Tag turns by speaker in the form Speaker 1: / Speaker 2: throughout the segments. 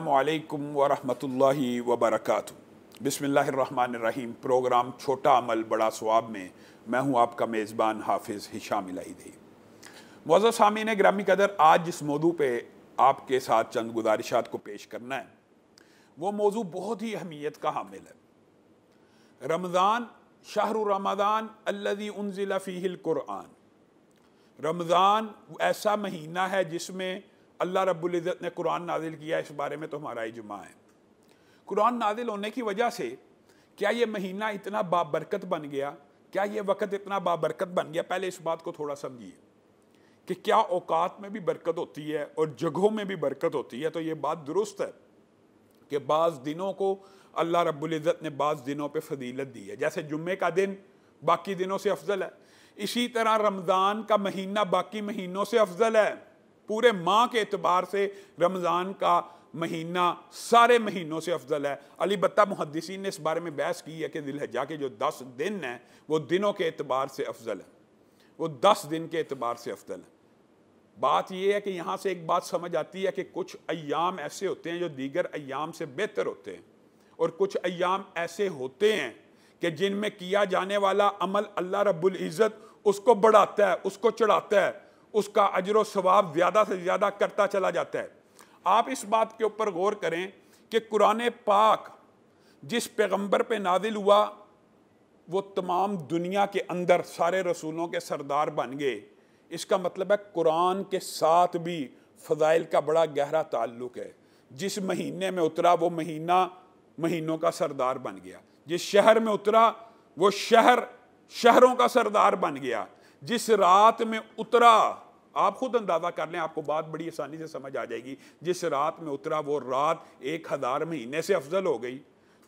Speaker 1: अस्सलामुअलैकुम वरहमतुल्लाहि वबरकातुहू। बिस्मिल्लाहिर्रहमानिर्रहीम। प्रोग्राम छोटा अमल बड़ा सवाब में मैं हूँ आपका मेज़बान हाफिज़ हिशाम इलाही। मुअज़्ज़ज़ सामीन ग्रामी कदर, आज जिस मौजू पे आपके साथ चंद गुजारिशात को पेश करना है वो मौजू बहुत ही अहमियत का हामिल है। रमज़ान शहरु रमज़ान अल्लज़ी उन्ज़िला फ़ीहिल कुरआन। रमज़ान ऐसा महीना है जिसमें अल्लाह रब्बुल इज़्ज़त ने कुरान नाजिल किया। इस बारे में तो हमारा इजमा है। कुरान नाजिल होने की वजह से क्या ये महीना इतना बाबरकत बन गया, क्या ये वक़्त इतना बाबरकत बन गया? पहले इस बात को थोड़ा समझिए कि क्या औकात में भी बरकत होती है और जगहों में भी बरकत होती है। तो ये बात दुरुस्त है कि बाज़ दिनों को अल्लाह रब्बुल इज़्ज़त ने बाज़ दिनों पे फजीलत दी है। जैसे जुम्मे का दिन बाकी दिनों से अफजल है, इसी तरह रमज़ान का महीना बाकी महीनों से अफजल है। पूरे माह के एतबार से रमज़ान का महीना सारे महीनों से अफजल है। अलबत्ता मुहद्दिसीन ने इस बारे में बहस की है कि ज़िलहिज्जा के जो 10 दिन हैं वो दिनों के एतबार से अफजल है, वो 10 दिन के एतबार से अफजल है। बात यह है कि यहाँ से एक बात समझ आती है कि कुछ अय्याम ऐसे होते हैं जो दीगर अय्याम से बेहतर होते हैं, और कुछ अय्याम ऐसे होते हैं कि जिनमें किया जाने वाला अमल अल्लाह रब्बुल इज़्ज़त उसको बढ़ाता है, उसको चढ़ाता है, उसका अजर सवाब ज़्यादा से ज़्यादा करता चला जाता है। आप इस बात के ऊपर गौर करें कि कुरान पाक जिस पैगंबर पे नाजिल हुआ वो तमाम दुनिया के अंदर सारे रसूलों के सरदार बन गए। इसका मतलब है कुरान के साथ भी फ़ज़ाइल का बड़ा गहरा ताल्लुक़ है। जिस महीने में उतरा वो महीना महीनों का सरदार बन गया। जिस शहर में उतरा वो शहर शहरों का सरदार बन गया। जिस रात में उतरा, आप खुद अंदाज़ा कर लें, आपको बात बड़ी आसानी से समझ आ जाएगी। जिस रात में उतरा वो रात 1000 महीने से अफजल हो गई।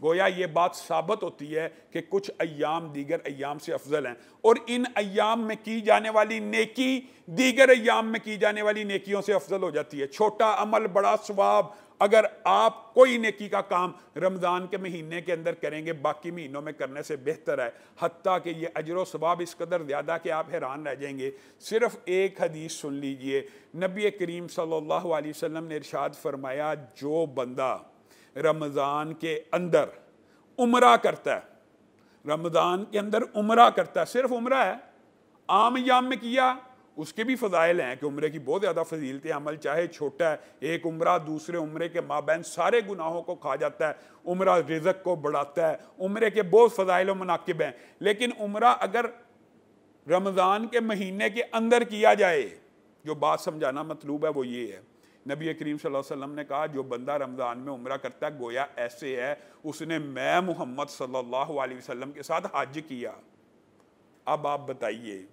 Speaker 1: गोया ये बात साबित होती है कि कुछ अय्याम दीगर अय्याम से अफजल हैं, और इन अय्याम में की जाने वाली नेकी दीगर अय्याम में की जाने वाली नेकियों से अफजल हो जाती है। छोटा अमल बड़ा सवाब, अगर आप कोई नेकी का काम रमज़ान के महीने के अंदर करेंगे बाकी महीनों में करने से बेहतर है। हत्ता कि ये अजर सवाब इस कदर ज़्यादा कि आप हैरान रह जाएंगे। सिर्फ एक हदीस सुन लीजिए। नबी करीम सल्लल्लाहु अलैहि वसल्लम ने इरशाद फरमाया, जो बंदा रमज़ान के अंदर उम्रा करता है, रमज़ान के अंदर उम्रा करता है, सिर्फ उम्रा है, आम अय्याम में किया, उसके भी फ़ज़ाइल हैं कि उम्रे की बहुत ज़्यादा फजीलतें, अमल चाहे छोटा है, एक उम्रा दूसरे उम्रे के माबैन सारे गुनाहों को खा जाता है। उम्रा रिज़्क़ को बढ़ाता है, उम्रे के बहुत फ़ज़ाइल व मनाक़िब हैं। लेकिन उम्रा अगर रमज़ान के महीने के अंदर किया जाए, जो बात समझाना मतलूब है वो ये है, नबी करीम सल्लल्लाहु अलैहि वसल्लम ने कहा जो बंदा रमज़ान में उम्रा करता है गोया ऐसे है उसने मैं मोहम्मद सल्लल्लाहु अलैहि वसल्लम के साथ हज किया। अब आप बताइए,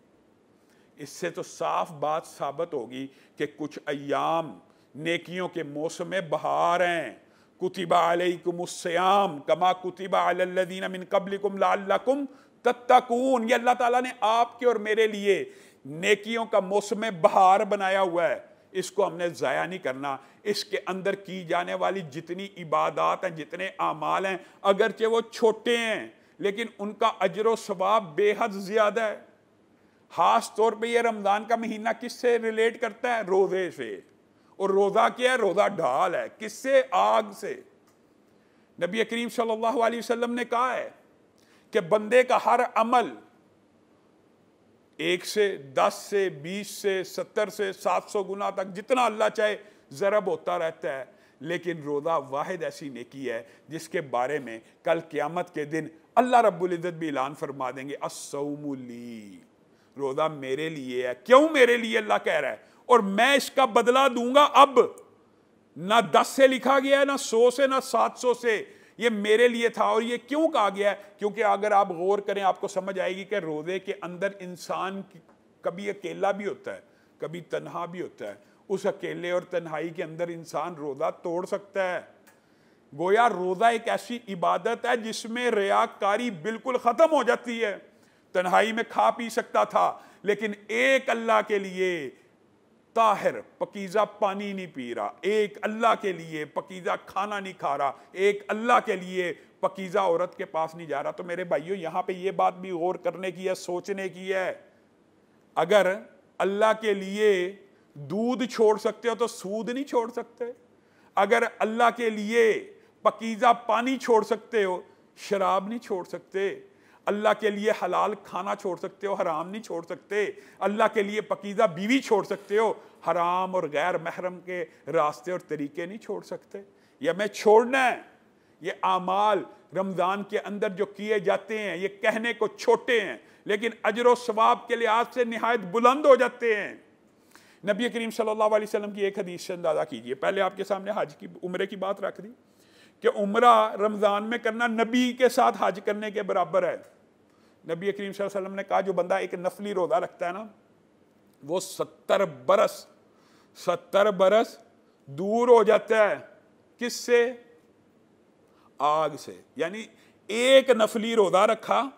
Speaker 1: इससे तो साफ बात साबित होगी कि कुछ अय्याम नेकियों के मौसम बहार हैं। कुतिबा अलैकुमुस्सियाम कमा कुतिबा अलल्लज़ीना मिन क़ब्लिकुम लअल्लकुम तत्तकून। ये अल्लाह ताला ने आपके और मेरे लिए नेकियों का मौसम बहार बनाया हुआ है, इसको हमने ज़ाया नहीं करना। इसके अंदर की जाने वाली जितनी इबादत हैं, जितने आमाल हैं, अगरचे वो छोटे हैं लेकिन उनका अजर सवाब बेहद ज़्यादा है। खास तौर पे ये रमज़ान का महीना किससे रिलेट करता है? रोज़े से। और रोज़ा क्या है? रोज़ा ढाल है। किससे? आग से। नबी करीम सल्लल्लाहु अलैहि वसल्लम ने कहा है कि बंदे का हर अमल 1 से 10 से 20 से 70 से 700 गुना तक जितना अल्लाह चाहे ज़रब होता रहता है, लेकिन रोज़ा वाहिद ऐसी नेकी है जिसके बारे में कल क़यामत के दिन अल्लाह रब्बुल इज़्ज़त भी ऐलान फरमा देंगे, अस्सौमु ली, रोज़ा मेरे लिए है। क्यों मेरे लिए? अल्लाह कह रहा है, और मैं इसका बदला दूंगा। अब ना 10 से लिखा गया है, ना 100 से, ना 700 से, ये मेरे लिए था। और ये क्यों कहा गया है? क्योंकि अगर आप गौर करें आपको समझ आएगी कि रोज़े के अंदर इंसान कभी अकेला भी होता है, कभी तन्हा भी होता है। उस अकेले और तन्हाई के अंदर इंसान रोज़ा तोड़ सकता है। गोया रोज़ा एक ऐसी इबादत है जिसमें रियाकारी बिल्कुल ख़त्म हो जाती है। तन्हाई में खा पी सकता था, लेकिन एक अल्लाह के लिए ताहिर पकीज़ा पानी नहीं पी रहा, एक अल्लाह के लिए पकीज़ा खाना नहीं खा रहा, एक अल्लाह के लिए पकीज़ा औरत के पास नहीं जा रहा। तो मेरे भाइयों, यहाँ पे ये बात भी गौर करने की है, सोचने की है। अगर अल्लाह के लिए दूध छोड़ सकते हो तो सूद नहीं छोड़ सकते। अगर अल्लाह के लिए पकीज़ा पानी छोड़ सकते हो, शराब नहीं छोड़ सकते। अल्लाह के लिए हलाल खाना छोड़ सकते हो, हराम नहीं छोड़ सकते। अल्लाह के लिए पकीज़ा बीवी छोड़ सकते हो, हराम और गैर महरम के रास्ते और तरीके नहीं छोड़ सकते। ये हमें छोड़ना है। ये आमाल रमज़ान के अंदर जो किए जाते हैं, ये कहने को छोटे हैं लेकिन अजर व सवाब के लिहाज से निहायत बुलंद हो जाते हैं। नबी करीम सल्लल्लाहु अलैहि वसल्लम की एक हदीस से अंदाज़ा कीजिए। पहले आपके सामने हज की, उम्रे की बात रख दी कि उम्रा रमज़ान में करना नबी के साथ हज करने के बराबर है। नबी करीम सल्लल्लाहु अलैहि वसल्लम ने कहा, जो बंदा एक नफली रोज़ा रखता है ना, वो 70 बरस दूर हो जाता है। किससे? आग से। यानी एक नफली रोज़ा रखा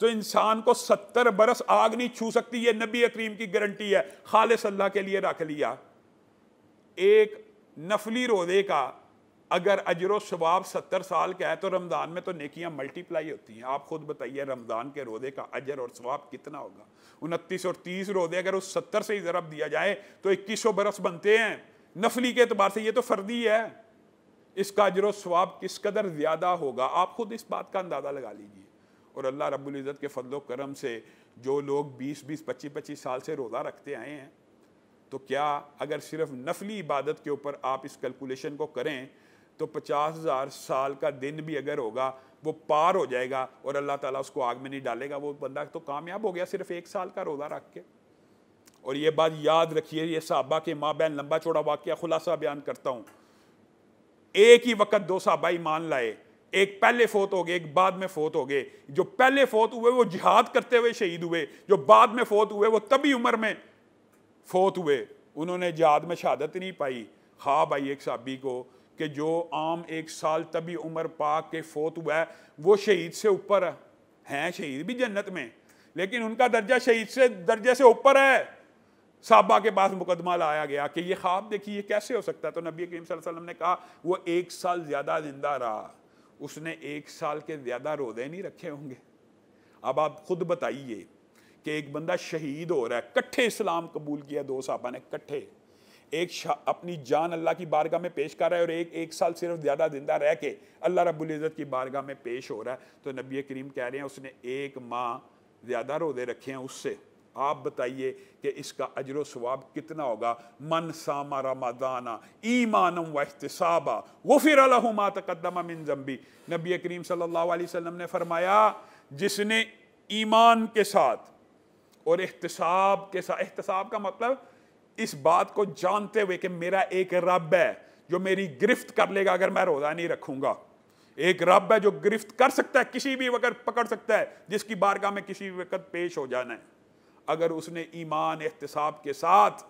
Speaker 1: तो इंसान को 70 बरस आग नहीं छू सकती। ये नबी करीम की गारंटी है। खालिस अल्लाह के लिए रख लिया। एक नफली रोज़े का अगर अजर सवाब 70 साल का है तो रमज़ान में तो नेकियां मल्टीप्लाई होती हैं। आप खुद बताइए रमज़ान के रोज़े का अजर और सवाब कितना होगा। 29 और 30 रोज़े अगर उस 70 से ही ज़रब दिया जाए तो 2100 बरस बनते हैं। नफली के एतबार से ये तो फर्दी है। इसका अजर सवाब किस कदर ज़्यादा होगा, आप खुद इस बात का अंदाज़ा लगा लीजिए। और अल्लाह रब्बुल इज़्ज़त के फजल करम से जो लोग 20-20, 25-25 साल से रोज़ा रखते आए हैं, तो क्या अगर सिर्फ नफली इबादत के ऊपर आप इस कैलकुलेशन को करें तो 50,000 साल का दिन भी अगर होगा वो पार हो जाएगा और अल्लाह ताला उसको आग में नहीं डालेगा। वो बंदा तो कामयाब हो गया सिर्फ 1 साल का रोज़ा रख के। और ये बात याद रखिए, ये सहाबा के माबैन लंबा चौड़ा वाक़या खुलासा बयान करता हूँ। एक ही वक्त 2 सहाबा ईमान लाए, एक पहले फोत हो गए, एक बाद में फोत हो गए। जो पहले फोत हुए वो जिहाद करते हुए शहीद हुए, जो बाद में फोत हुए वो तभी उम्र में फोत हुए, उन्होंने जिहाद में शहादत नहीं पाई। ख्वाब आई एक साहबी को कि जो आम 1 साल तभी उम्र पाक के फोत हुआ है वो शहीद से ऊपर है। शहीद भी जन्नत में, लेकिन उनका दर्जा शहीद से दर्जे से ऊपर है। साहबा के पास मुकदमा लाया गया कि ये ख्वाब देखिए कैसे हो सकता है। तो नबी करीम सल्लल्लाहु अलैहि वसल्लम ने कहा वो 1 साल ज़्यादा जिंदा रहा, उसने 1 साल के ज़्यादा रोज़े नहीं रखे होंगे। अब आप खुद बताइए कि एक बंदा शहीद हो रहा है, कट्ठे इस्लाम कबूल किया 2 साहबा ने कट्ठे, एक अपनी जान अल्लाह की बारगाह में पेश कर रहा है और एक साल सिर्फ ज़्यादा जिंदा रह के अल्लाह रब्बुल इज़्ज़त की बारगाह में पेश हो रहा है। तो नबी करीम कह रहे हैं उसने 1 माह ज़्यादा रोज़े रखे हैं उससे। आप बताइए कि इसका अजर सवाब कितना होगा। मन सामा रमज़ाना ईमानम व इहतिसाबा गुफ़िर लहु मा तक़द्दम मिन ज़ंबी। नबी करीम सल्लल्लाहु अलैहि वसल्लम ने फरमाया जिसने ईमान के साथ और एहतिसाब के साथ, एहतिसाब का मतलब इस बात को जानते हुए कि मेरा एक रब है जो मेरी गिरफ्त कर लेगा अगर मैं रोज़ा नहीं रखूंगा। एक रब है जो गिरफ्त कर सकता है, किसी भी वक्त पकड़ सकता है, जिसकी बारगाह में किसी भी वक्त पेश हो जाना है। अगर उसने ईमान एहतिसाब के साथ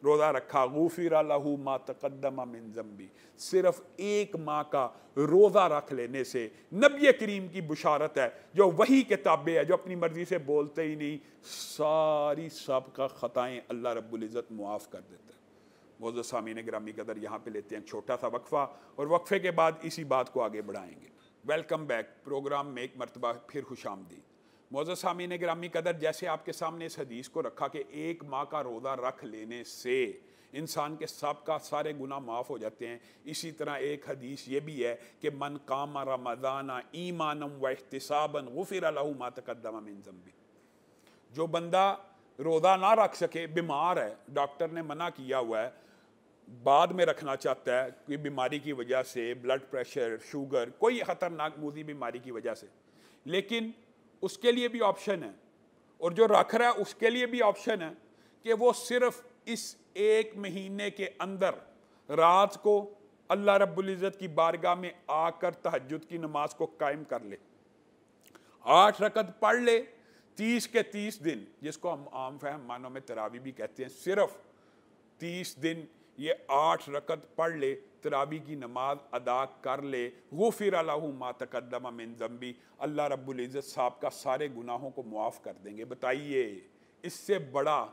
Speaker 1: रोज़ा रखा, गुफ़िर लहु मा तक़द्दम मिन ज़ंबी, सिर्फ 1 माह का रोज़ा रख लेने से नबी करीम की बुशारत है, जो वही किताबें है, जो अपनी मर्ज़ी से बोलते ही नहीं, सारी सबका ख़ताएँ अल्लाह रब्बुल इज़्ज़त मुआफ़ कर देता है। मोअज़्ज़ज़ सामीन गिरामी कदर, यहाँ पे लेते हैं छोटा सा वक्फ़ा और वक्फ़े के बाद इसी बात को आगे बढ़ाएंगे। Welcome back. प्रोग्राम में एक मरतबा फिर खुशामदीद। मोअज़्ज़ज़ सामीन गिरामी कदर, जैसे आपके सामने इस हदीस को रखा कि 1 माह का रोज़ा रख लेने से इंसान के सबका सारे गुनाह माफ़ हो जाते हैं, इसी तरह एक हदीस ये भी है कि मन कामा रमज़ाना ईमानम व इहतिसाबन गुफ़िर लहु मा तक़द्दम मिन ज़ंबी। जो बंदा रोज़ा ना रख सके, बीमार है, डॉक्टर ने मना किया हुआ है, बाद में रखना चाहता है कोई बीमारी की वजह से, ब्लड प्रेशर, शुगर, कोई ख़तरनाक मूदी बीमारी की वजह से, लेकिन उसके लिए भी ऑप्शन है। और जो रख रहा है उसके लिए भी ऑप्शन है कि वो सिर्फ इस 1 महीने के अंदर रात को अल्लाह रब्बुल इज़्ज़त की बारगाह में आकर तहज्जुद की नमाज को कायम कर ले, 8 रकत पढ़ ले 30 के 30 दिन, जिसको हम आम फहम मानों में तरावी भी कहते हैं। सिर्फ 30 दिन ये 8 रकत पढ़ ले, तरावी की नमाज अदा कर ले, गुफ़िर लहु मा तक़द्दम मिन ज़ंबी, अल्लाह रब्बुल इज़्ज़त साहब का सारे गुनाहों को मुआफ़ कर देंगे। बताइए इससे बड़ा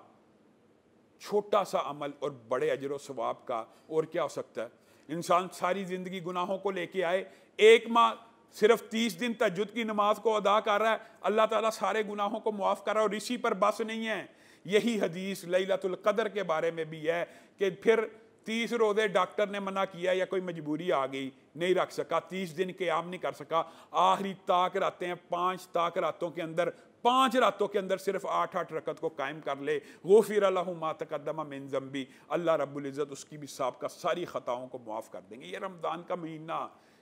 Speaker 1: छोटा सा अमल और बड़े अजर व सवाब का और क्या हो सकता है। इंसान सारी ज़िंदगी गुनाहों को लेके आए, 1 माह सिर्फ 30 दिन तहज्जुद की नमाज को अदा कर रहा है, अल्लाह ताला सारे गुनाहों को मुआफ़ कर रहा है। और इसी पर बस नहीं है, यही हदीस लैलतुल क़द्र के बारे में भी है कि फिर 30 रोज़े डॉक्टर ने मना किया या कोई मजबूरी आ गई, नहीं रख सका, 30 दिन क़याम नहीं कर सका, आखिरी ताक रातें हैं, 5 ताक रातों के अंदर, 5 रातों के अंदर सिर्फ 8-8 रकत को कायम कर ले, गुफ़िर लहू मा तक़द्दम मिन ज़ंबी, अल्लाह रब्बुल इज़्ज़त उसकी भी साबिक़ा सारी ख़ताओं को माफ़ कर देंगे। ये रमज़ान का महीना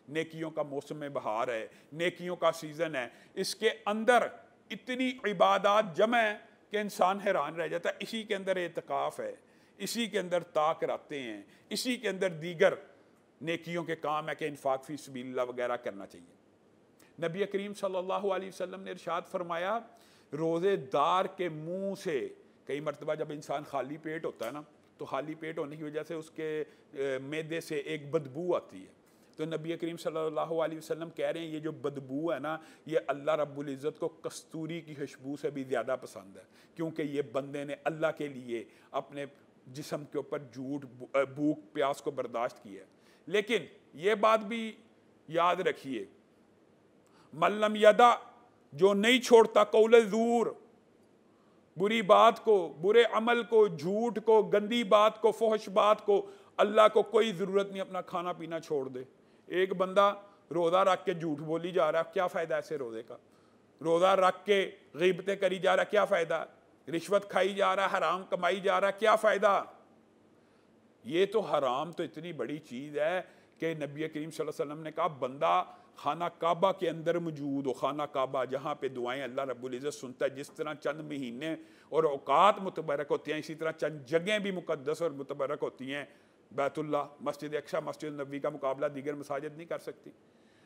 Speaker 1: नेकियों का मौसम बहार है, नेकियों का सीज़न है, इसके अंदर इतनी इबादत जमा है कि इंसान हैरान रह जाता है। इसी के अंदर एतकाफ़ है, इसी के अंदर ताक रखते हैं, इसी के अंदर दीगर नेकियों के काम है कि इन्फाक फी सबीलिल्लाह वगैरह करना चाहिए। नबी करीम सल्लल्लाहु अलैहि वसल्लम ने इरशाद फरमाया, रोज़ेदार के मुंह से, कई मरतबा जब इंसान खाली पेट होता है ना, तो खाली पेट होने की वजह से उसके मैदे से एक बदबू आती है, तो नबी करीम सल्लल्लाहु अलैहि वसल्लम कह रहे हैं ये जो बदबू है ना, ये अल्लाह रब्बुल इज़्ज़त को कस्तूरी की खुशबू से भी ज़्यादा पसंद है, क्योंकि ये बंदे ने अल्लाह के लिए अपने जिस्म के ऊपर झूठ, भूख प्यास को बर्दाश्त किया। लेकिन ये बात भी याद रखिए, मल्लम यदा, जो नहीं छोड़ता कौल ज़ूर, बुरी बात को, बुरे अमल को, झूठ को, गंदी बात को, फहश बात को, अल्लाह को कोई ज़रूरत नहीं अपना खाना पीना छोड़ दे। एक बंदा रोज़ा रख के झूठ बोली जा रहा है, क्या फ़ायदा ऐसे रोज़े का? रोज़ा रख के ग़ीबतें करी जा रहा है, क्या फ़ायदा? रिश्वत खाई जा रहा है, हराम कमाई जा रहा है, क्या फ़ायदा? ये तो हराम तो इतनी बड़ी चीज़ है कि नबी करीम सल्लल्लाहु अलैहि वसल्लम ने कहा, बंदा खाना काबा के अंदर मौजूद हो, खाना काबा जहाँ पे दुआएं अल्लाह रब्बुल इज़्ज़त सुनता है, जिस तरह चंद महीने और औकात मुतबरक होती हैं, इसी तरह चंद जगहें भी मुकद्दस और मुतबरक होती हैं। बैतुल्लाह, मस्जिद अक्सा, मस्जिद नबी का मुकाबला दीगर मसाजिद नहीं कर सकती।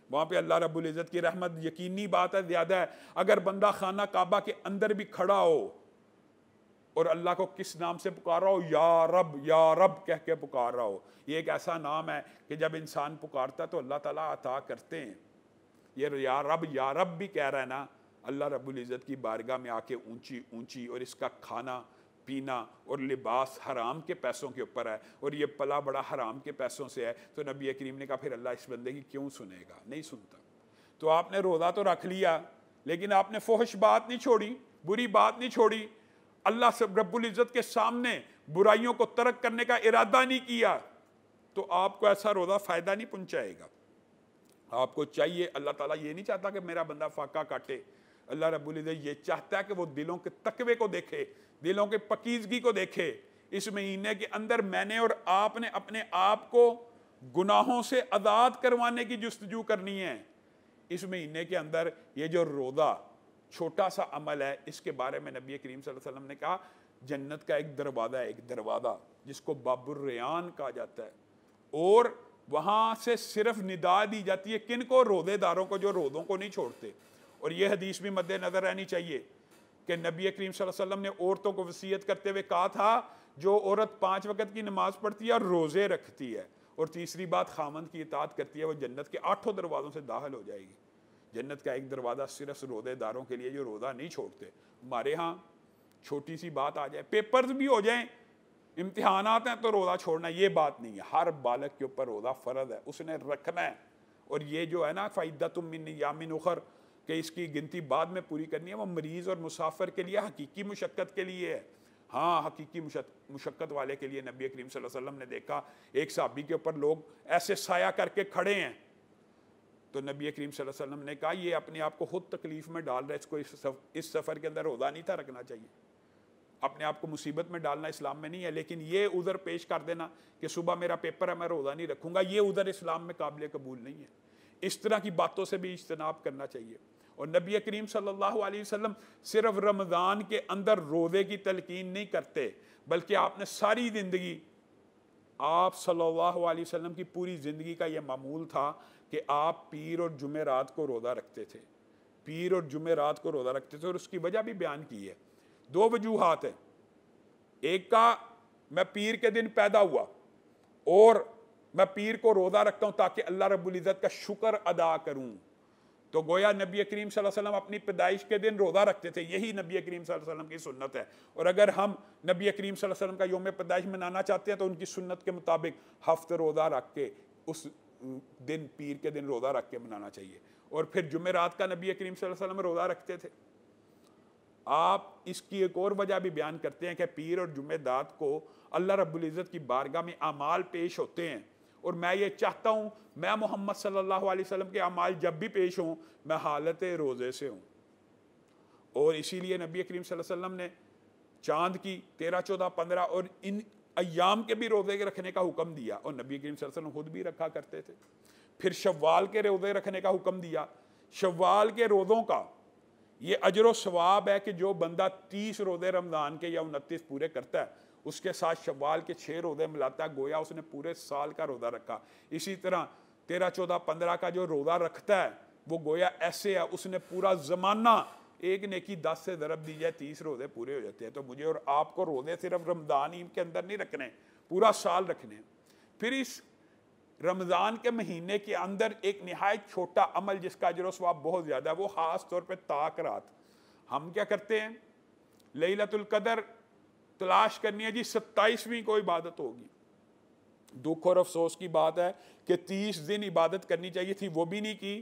Speaker 1: वहाँ पे अल्लाह रब्बुल इज़्ज़त की रहमत यकीनी बात है ज़्यादा है। अगर बंदा खाना काबा के अंदर भी खड़ा हो और अल्लाह को किस नाम से पुकार रहा हो, या रब कह के पुकार रहा हो, ये एक ऐसा नाम है कि जब इंसान पुकारता तो अल्लाह ताला अता करते हैं। ये या रब भी कह रहा है ना, अल्लाह रब्बुल इज़्ज़त की बारगाह में आके ऊंची ऊंची, और इसका खाना पीना और लिबास हराम के पैसों के ऊपर है, और ये पला बड़ा हराम के पैसों से है, तो नबी करीम ने कहा फिर अल्लाह इस बंदे की क्यों सुनेगा? नहीं सुनता। तो आपने रोज़ा तो रख लिया, लेकिन आपने फहश बात नहीं छोड़ी, बुरी बात नहीं छोड़ी, अल्लाह से रब्बुल इज़्ज़त के सामने बुराइयों को तर्क करने का इरादा नहीं किया, तो आपको ऐसा रोज़ा फ़ायदा नहीं पहुँचाएगा। आपको चाहिए, अल्लाह ताला ये नहीं चाहता कि मेरा बंदा फाका काटे, अल्लाह रब्बुल इज़्ज़त ये चाहता है कि वो दिलों के तकवे को देखे, दिलों के पकीज़गी को देखे। इस महीने के अंदर मैंने और आपने अपने आप को गुनाहों से आज़ाद करवाने की जुस्तजू करनी है। इस महीने के अंदर ये जो रोज़ा छोटा सा अमल है, इसके बारे में नबी करीम सल्लल्लाहु अलैहि वसल्लम ने कहा, जन्नत का एक दरवाज़ा है, एक दरवाज़ा जिसको बाबुर रेयान कहा जाता है, और वहाँ से सिर्फ निदा दी जाती है किन को? रोज़ेदारों को, जो रोज़ों को नहीं छोड़ते। और ये हदीस भी मद्देनज़र रहनी चाहिए कि नबी करीम सल्लल्लाहु अलैहि वसल्लम ने औरतों को वसीयत करते हुए कहा था, जो औरत 5 वक़्त की नमाज पढ़ती है और रोज़े रखती है, और तीसरी बात खामंद की इताअत करती है, वो जन्नत के 8 दरवाज़ों से दाखिल हो जाएगी। जन्नत का एक दरवाज़ा सिर्फ रोज़ेदारों के लिए, जो रोज़ा नहीं छोड़ते। हमारे यहाँ छोटी सी बात आ जाए, पेपर्स भी हो जाएं, इम्तिहानात हैं, तो रोज़ा छोड़ना ये बात नहीं है। हर बालक के ऊपर रोज़ा फ़र्ज़ है, उसने रखना है। और ये जो है ना फ़इद्दतुम मिन अय्यामिन उख़र, कि इसकी गिनती बाद में पूरी करनी है, वो मरीज़ और मुसाफिर के लिए हकीकी मुशक्क़त के लिए है। हाँ, हकीकी मुशक्क़त वाले के लिए नबी करीम सल्लल्लाहु अलैहि वसल्लम ने देखा एक सहाबी के ऊपर लोग ऐसे साया करके खड़े हैं, तो नबी करीम सल्लल्लाहु अलैहि वसल्लम ने कहा ये अपने आप को खुद तकलीफ़ में डाल रहा है, इसको इस सफ़र के अंदर रोज़ा नहीं था रखना चाहिए। अपने आप को मुसीबत में डालना इस्लाम में नहीं है। लेकिन ये उधर पेश कर देना कि सुबह मेरा पेपर है, मैं रोज़ा नहीं रखूँगा, ये उधर इस्लाम में काबिल कबूल नहीं है। इस तरह की बातों से भी इज्तनाब करना चाहिए। और नबी करीम सल्लल्लाहु अलैहि वसल्लम सिर्फ रमज़ान के अंदर रोज़े की तलकीन नहीं करते, बल्कि आपने सारी ज़िंदगी, आप सल्लल्लाहु अलैहि वसल्लम की पूरी ज़िंदगी का यह मामूल था कि आप पीर और जुमेरात को रोज़ा रखते थे, पीर और जुमेरात को रोज़ा रखते थे। और उसकी वजह भी बयान की है। 2 वजूहात है। एक का, मैं पीर के दिन पैदा हुआ और मैं पीर को रोज़ा रखता हूँ ताकि अल्लाह रब्बुल इज़्ज़त का शुक्र अदा करूँ, तो गोया नबी करीम सल्लल्लाहु अलैहि वसल्लम अपनी पैदाइश के दिन रोज़ा रखते थे। यही नबी करीम सल्लल्लाहु अलैहि वसल्लम की सुन्नत है। और अगर हम नबी करीम सल्लल्लाहु अलैहि वसल्लम का यौम पैदाइश मनाना चाहते हैं तो उनकी सुन्नत के मुताबिक हफ्ते रोज़ा रख के उस दिन, पीर के दिन रोज़ा रख के मनाना चाहिए। और फिर जुमेरात का नबी करीम सल्लल्लाहु अलैहि वसल्लम रोज़ा रखते थे। आप इसकी एक और वजह भी बयान करते हैं कि पीर और जुमेदात को अल्लाह रब्बुल इज़्ज़त की बारगाह में अमाल पेश होते हैं, और मैं ये चाहता हूँ मैं मोहम्मद सल्लल्लाहु अलैहि वसल्लम के अमाल जब भी पेश हों मैं हालत रोज़े से हूँ। और इसीलिए नबी करीम सल्लल्लाहु अलैहि वसल्लम ने चाँद की 13, 14, 15 और इन अय्याम के भी रोज़े रखने का हुक्म दिया, और नबी करीम सल्लल्लाहु अलैहि वसल्लम खुद भी रखा करते थे। फिर शव्वाल के रोज़े रखने का हुक्म दिया। शव्वाल के रोज़ों का ये अजर व सवाब है कि जो बंदा 30 रोज़े रमज़ान के या 29 पूरे करता है, उसके साथ शव्वाल के 6 रोज़े मिलाता है, गोया उसने पूरे साल का रोज़ा रखा। इसी तरह 13, 14, 15 का जो रोज़ा रखता है वो गोया ऐसे है उसने पूरा ज़माना, एक नेकी 10 से ज़रब दी जाए 30 रोज़े पूरे हो जाते हैं। तो मुझे और आपको रोज़े सिर्फ रमज़ान ही के अंदर नहीं रखने, पूरा साल रखने। फिर इस रमज़ान के महीने के अंदर एक निहायत छोटा अमल जिसका अजर व सवाब बहुत ज़्यादा है, वो ख़ास तौर पे ताक रात। हम क्या करते हैं, लैलतुल क़द्र तलाश करनी है जी, 27वीं को इबादत होगी। दुख और अफसोस की बात है कि 30 दिन इबादत करनी चाहिए थी, वो भी नहीं की।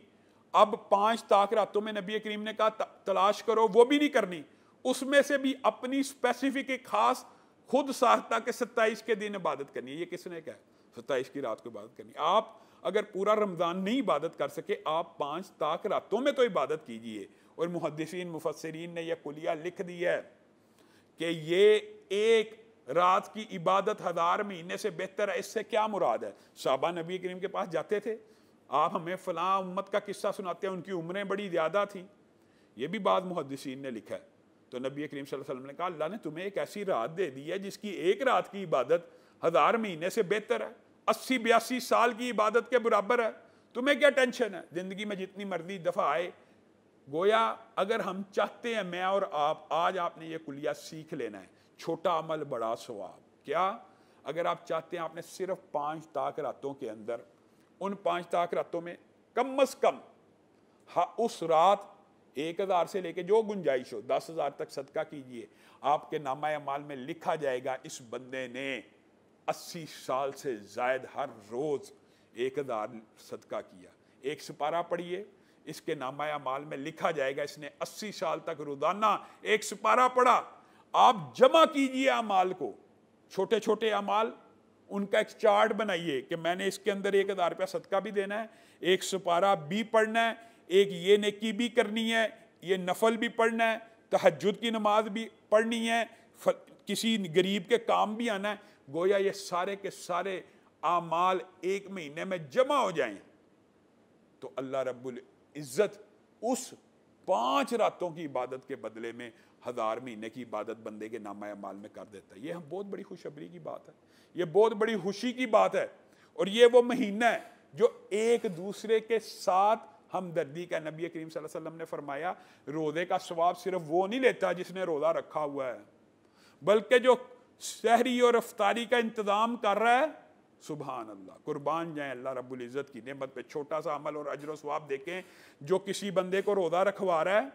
Speaker 1: अब 5 ताक रातों में नबी करीम ने कहा तलाश करो, वो भी नहीं करनी। उसमें से भी अपनी स्पेसिफिक एक खास खुद साख्ता के 27 के दिन इबादत करनी है। ये किसने कहा 27 की रात को इबादत करनी? आप अगर पूरा रमज़ान नहीं इबादत कर सके, आप 5 ताक रातों में तो इबादत कीजिए। और मुहद्दिसीन मुफस्सिरीन ने यह कुलिया लिख दिया है कि ये एक रात की इबादत 1000 महीने से बेहतर है। इससे क्या मुराद है? साहबा नबी करीम के पास जाते थे, आप हमें फ़लाँ उम्मत का किस्सा सुनाते हैं, उनकी उम्रें बड़ी ज़्यादा थी, ये भी बात मुहद्दिसीन ने लिखा है। तो नबी करीम सल्लल्लाहु अलैहि वसल्लम ने कहा अल्लाह ने तुम्हें एक ऐसी रात दे दी है जिसकी एक रात की इबादत 1000 महीने से बेहतर है, 80-82 साल की इबादत के बराबर है। तुम्हें क्या टेंशन है? ज़िंदगी में जितनी मर्जी दफ़ा आए। गोया अगर हम चाहते हैं, मैं और आप, आज आपने ये कुलिया सीख लेना है, छोटा अमल बड़ा सवाब। क्या? अगर आप चाहते हैं आपने सिर्फ 5 ताक रातों के अंदर, उन 5 ताक रातों में कम अज़ कम उस रात 1000 से लेके जो गुंजाइश हो 10,000 तक सदका कीजिए। आपके नामा अमाल में लिखा जाएगा इस बंदे ने 80 साल से ज़ायद हर रोज़ 1000 सदका किया। एक सिपारा पढ़िए, इसके नामा अमाल में लिखा जाएगा इसने 80 साल तक रोज़ाना एक सिपारा पढ़ा। आप जमा कीजिए अमाल को, छोटे छोटे अमाल, उनका एक चार्ट बनाइए कि मैंने इसके अंदर 1000 रुपया सदका भी देना है, एक सिपारा भी पढ़ना है, एक ये नेकी भी करनी है, ये नफल भी पढ़ना है, तहज्जुद की नमाज भी पढ़नी है, किसी गरीब के काम भी आना है। गोया ये सारे के सारे आमाल एक महीने में जमा हो जाएं तो अल्लाह रब्बुल इज़्ज़त उस 5 रातों की इबादत के बदले में 1000 महीने की इबादत बंदे के नामा अमाल में कर देता है। ये हम बहुत बड़ी खुशखबरी की बात है, ये बहुत बड़ी खुशी की बात है। और ये वो महीना है जो एक दूसरे के साथ हमदर्दी का। नबी करीम सल्लल्लाहु अलैहि वसल्लम ने फरमाया रोज़े का सवाब सिर्फ वो नहीं लेता जिसने रोज़ा रखा हुआ है, बल्कि जो सहरी और इफ्तारी का इंतज़ाम कर रहा है, सुभान अल्लाह, कुर्बान जाए अल्लाह रब्बुल इज़्ज़त की नेमत पे। छोटा सा अमल और अजर व सवाब देखें, जो किसी बंदे को रोज़ा रखवा रहा है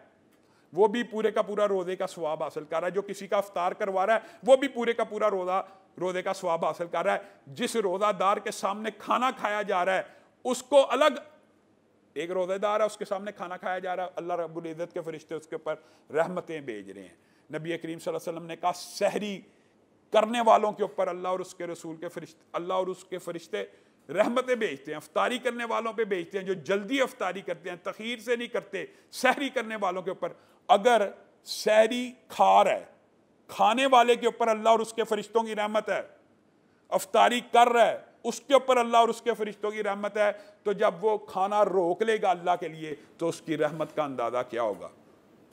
Speaker 1: वो भी पूरे का पूरा रोज़े का सवाब हासिल कर रहा है, जो किसी का इफ्तार करवा रहा है वो भी पूरे का पूरा रोज़े का सवाब हासिल कर रहा है। जिस रोज़ादार के सामने खाना खाया जा रहा है उसको अलग, एक रोज़ेदार है उसके सामने खाना खाया जा रहा है, अल्लाह रब्बुल इज़्ज़त के फरिश्ते उसके ऊपर रहमतें भेज रहे हैं। नबी करीम सल्लल्लाहु अलैहि वसल्लम ने कहा सहरी करने वालों के ऊपर अल्लाह और उसके रसूल के फरिश्ते, अल्लाह और उसके फरिश्ते रहमतें भेजते हैं। इफ्तारी करने वालों पे भेजते हैं, जो जल्दी इफ्तारी करते हैं, तखीर से नहीं करते। सहरी करने वालों के ऊपर, अगर सहरी खा रहा है, खाने वाले के ऊपर अल्लाह और उसके फरिश्तों की रहमत है, इफ्तारी कर रहा है उसके ऊपर अल्लाह और उसके फरिश्तों की रहमत है, तो जब वो खाना रोक लेगा अल्लाह के लिए तो उसकी रहमत का अंदाज़ा क्या होगा।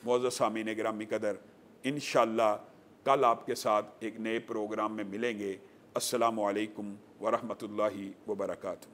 Speaker 1: मुअज़्ज़ज़ सामीन गिरामी कदर, इंशाअल्लाह कल आपके साथ एक नए प्रोग्राम में मिलेंगे। अस्सलामु अलैकुम व रहमतुल्लाहि व बरकातुहू।